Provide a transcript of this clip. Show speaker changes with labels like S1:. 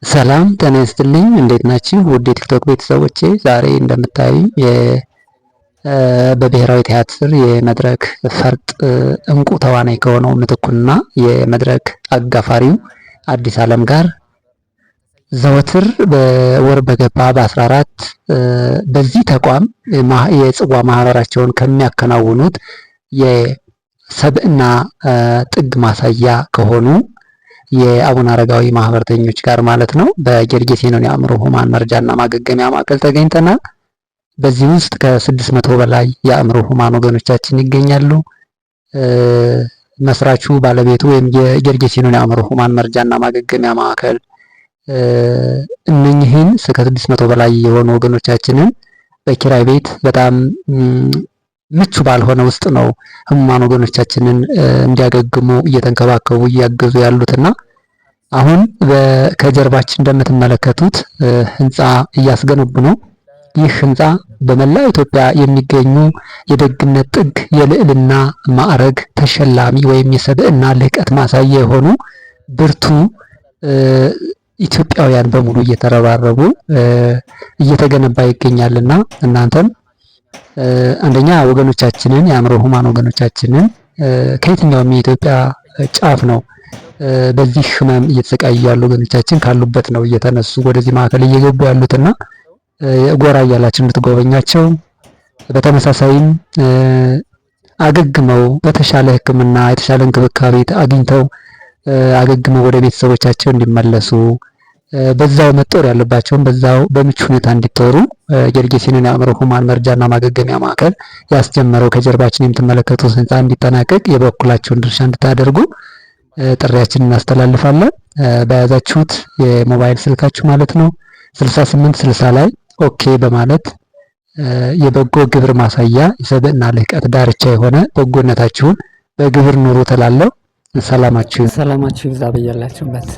S1: ሰላም ጤና ይስጥልኝ። እንዴት ናችሁ? ውድ የቲክቶክ ቤተሰቦቼ ዛሬ እንደምታዩኝ በብሔራዊ ቲያትር የመድረክ ፈርጥ እንቁ ተዋናይ ከሆነው ምትኩና የመድረክ አጋፋሪው አዲስ ዓለም ጋር ዘወትር በወር በገባ በ14 በዚህ ተቋም የጽዋ ማህበራቸውን ከሚያከናውኑት የሰብዕና ጥግ ማሳያ ከሆኑ የአቡነ አረጋዊ ማህበርተኞች ጋር ማለት ነው በጌርጌሴኖን የአእምሮ ህሙማን መርጃና ማገገሚያ ማዕከል ተገኝተናል። በዚህ ውስጥ ከ600 በላይ የአእምሮ ህሙማን ወገኖቻችን ይገኛሉ። መስራቹ ባለቤቱ ወይም የጌርጌሴኖን የአእምሮ ህሙማን መርጃና ማገገሚያ ማዕከል እነኚህን ከ600 በላይ የሆኑ ወገኖቻችንን በኪራይ ቤት በጣም ምቹ ባልሆነ ውስጥ ነው ህሙማን ወገኖቻችንን እንዲያገግሙ እየተንከባከቡ እያገዙ ያሉትና አሁን ከጀርባችን እንደምትመለከቱት ህንፃ እያስገነቡ ነው። ይህ ህንፃ በመላ ኢትዮጵያ የሚገኙ የደግነት ጥግ የልዕልና ማዕረግ ተሸላሚ ወይም የሰብዕና ልህቀት ማሳያ የሆኑ ብርቱ ኢትዮጵያውያን በሙሉ እየተረባረቡ እየተገነባ ይገኛልና እናንተም አንደኛ ወገኖቻችንን የአእምሮ ህሙማን ወገኖቻችንን ከየትኛውም የኢትዮጵያ ጫፍ ነው በዚህ ህመም እየተሰቃዩ ያሉ ወገኖቻችን ካሉበት ነው እየተነሱ ወደዚህ ማዕከል እየገቡ ያሉትና ጎራ እያላችሁ እንድትጎበኛቸው፣ በተመሳሳይም አገግመው በተሻለ ሕክምና የተሻለ እንክብካቤ አግኝተው አገግመው ወደ ቤተሰቦቻቸው እንዲመለሱ በዛው መጦር ያለባቸውን በዛው በምቹ ሁኔታ እንዲጦሩ ጌርጌሴኖን የአእምሮ ህሙማን መርጃና ማገገሚያ ማዕከል ያስጀመረው ከጀርባችን የምትመለከቱት ህንፃ እንዲጠናቀቅ የበኩላቸውን ድርሻ እንድታደርጉ ጥሪያችንን እናስተላልፋለን። በያዛችሁት የሞባይል ስልካችሁ ማለት ነው 6860 ላይ ኦኬ በማለት የበጎ ግብር ማሳያ የሰብዕና ልህቀት ዳርቻ የሆነ በጎነታችሁን በግብር ኑሩ ተላለው። ሰላማችሁ
S2: ይብዛ በያላችሁበት።